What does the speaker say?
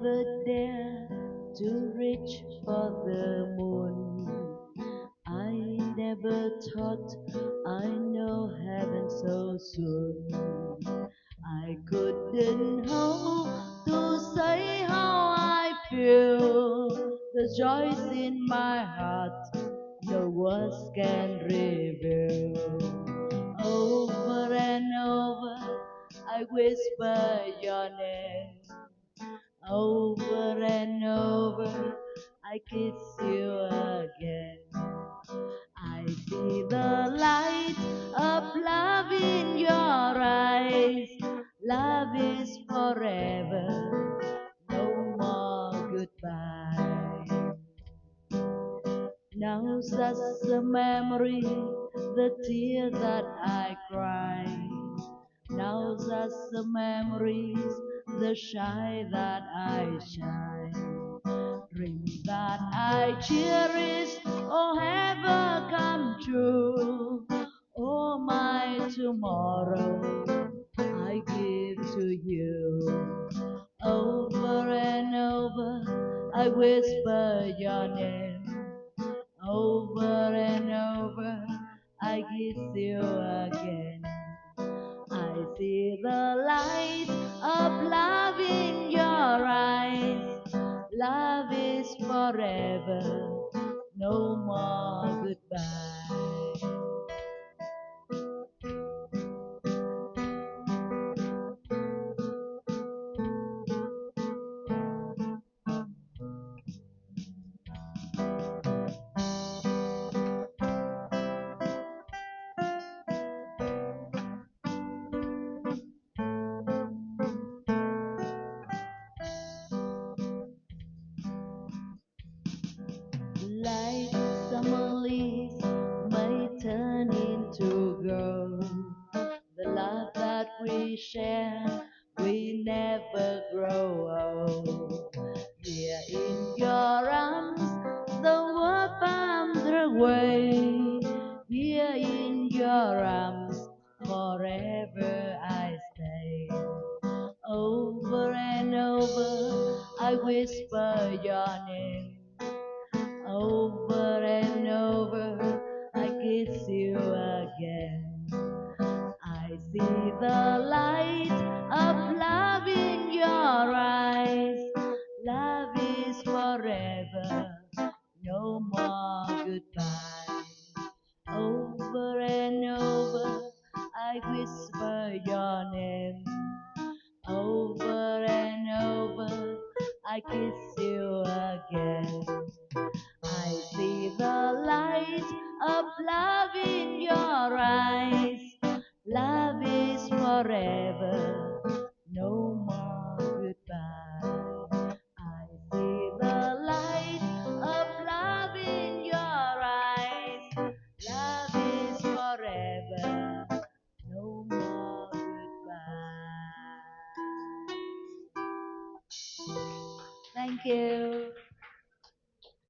never dare to reach for the moon. I never thought I know heaven so soon. I couldn't hope to say how I feel. The joys in my heart no words can reveal. Over and over I whisper your name. Over and over I kiss you again. I see the light of love in your eyes. Love is forever, no more goodbye. Now just a memory, the tear that I cry. Now just the memories, the shine that I shine. Dreams that I cherish, oh ever come true. Oh my tomorrow, I give to you. Over and over, I whisper your name. Over and over, I kiss you again. I see the light of love in your eyes. Love is forever, no more goodbye. Like summer leaves may turn into gold. The love that we share, we never grow old. Here in your arms, the world found their way. Here in your arms, forever I stay. Over and over, I whisper your name. Over and over, I kiss you again. I see the light of love in your eyes. Love is forever, no more goodbye. Over and over, I whisper your name. Over and over, I kiss you again. I see the light of love in your eyes. Love is forever, no more goodbye. I see the light of love in your eyes. Love is forever, no more goodbye. Thank you.